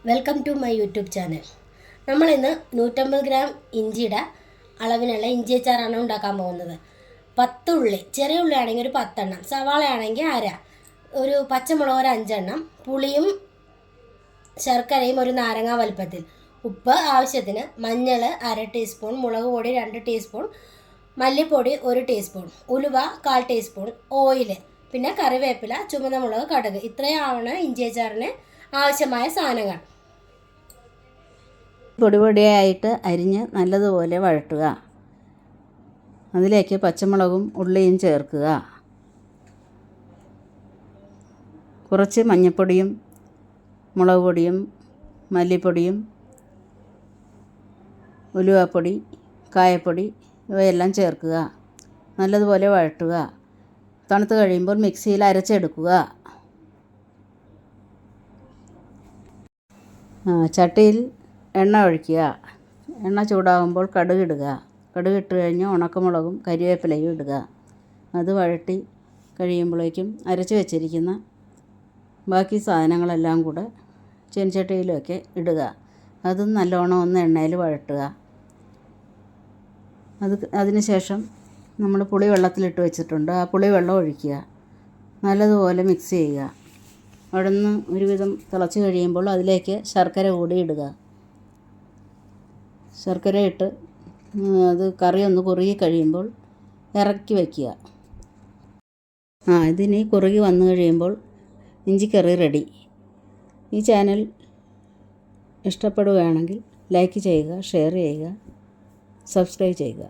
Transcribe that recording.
Welcome to my YouTube channel. നമ്മളിന്ന് 150 gram ഇഞ്ചിയുടെ അളവിനുള്ള ഇഞ്ചി അച്ചാറാണ് ഉണ്ടാക്കാൻ പോകുന്നത്. 10 ഉള്ളി, ചെറിയ ഉള്ളി ആണെങ്കിൽ ഒരു 10 എണ്ണം, സവാള ആണെങ്കിൽ അര, ഒരു പച്ചമുളക് ഒരു 5 എണ്ണം, പുളിയും ശർക്കരയും ഒരു നാരങ്ങ വലുപ്പത്തിൽ, ഉപ്പ് ആവശ്യത്തിന്, മഞ്ഞൾ 1/2 ടീസ്പൂൺ, മുളക് പൊടി 2 ടീസ്പൂൺ, മല്ലിപ്പൊടി 1 ടീസ്പൂൺ, ഉലുവ 1/4 ടീസ്പൂൺ, ഓയിൽ, പിന്നെ കറിവേപ്പില, ചുവന്ന മുളക്, കടുക്. ഇത്രയാണ് ഇഞ്ചി അച്ചാറിന് ആവശ്യമായ സാധനങ്ങൾ. പൊടിയായിട്ട് അരിഞ്ഞ് നല്ലതുപോലെ വഴട്ടുക. അതിലേക്ക് പച്ചമുളകും ഉള്ളിയും ചേർക്കുക. കുറച്ച് മഞ്ഞൾപ്പൊടിയും മുളക് പൊടിയും മല്ലിപ്പൊടിയും ഉലുവപ്പൊടി കായപ്പൊടി ഇവയെല്ലാം ചേർക്കുക. നല്ലതുപോലെ വഴട്ടുക. തണുത്ത് കഴിയുമ്പോൾ മിക്സിയിൽ അരച്ചെടുക്കുക. ചട്ടിയിൽ എണ്ണ ഒഴിക്കുക. എണ്ണ ചൂടാകുമ്പോൾ കടുകിടുക. കടുകിട്ട് കഴിഞ്ഞ് ഉണക്കമുളകും കരിവേപ്പിലയും ഇടുക. അത് വഴട്ടി കഴിയുമ്പോഴേക്കും അരച്ച് വെച്ചിരിക്കുന്ന ബാക്കി സാധനങ്ങളെല്ലാം കൂടെ ചീനച്ചട്ടിയിലൊക്കെ ഇടുക. അതും നല്ലോണം ഒന്ന് എണ്ണയിൽ വഴട്ടുക. അതിന് ശേഷം നമ്മൾ പുളി വെള്ളത്തിലിട്ട് വെച്ചിട്ടുണ്ട്. ആ പുളി വെള്ളം ഒഴിക്കുക. നല്ലതുപോലെ മിക്സ് ചെയ്യുക. അവിടെ നിന്ന് ഒരുവിധം തിളച്ച് കഴിയുമ്പോൾ അതിലേക്ക് ശർക്കര കൂടി ഇടുക. ശർക്കര ഇട്ട് അത് കറി ഒന്ന് കുറുകി കഴിയുമ്പോൾ ഇറക്കി വയ്ക്കുക. ഇതിനി കുറുകി വന്നു കഴിയുമ്പോൾ ഇഞ്ചിക്കറി റെഡി. ഈ ചാനൽ ഇഷ്ടപ്പെടുകയാണെങ്കിൽ ലൈക്ക് ചെയ്യുക, ഷെയർ ചെയ്യുക, സബ്സ്ക്രൈബ് ചെയ്യുക.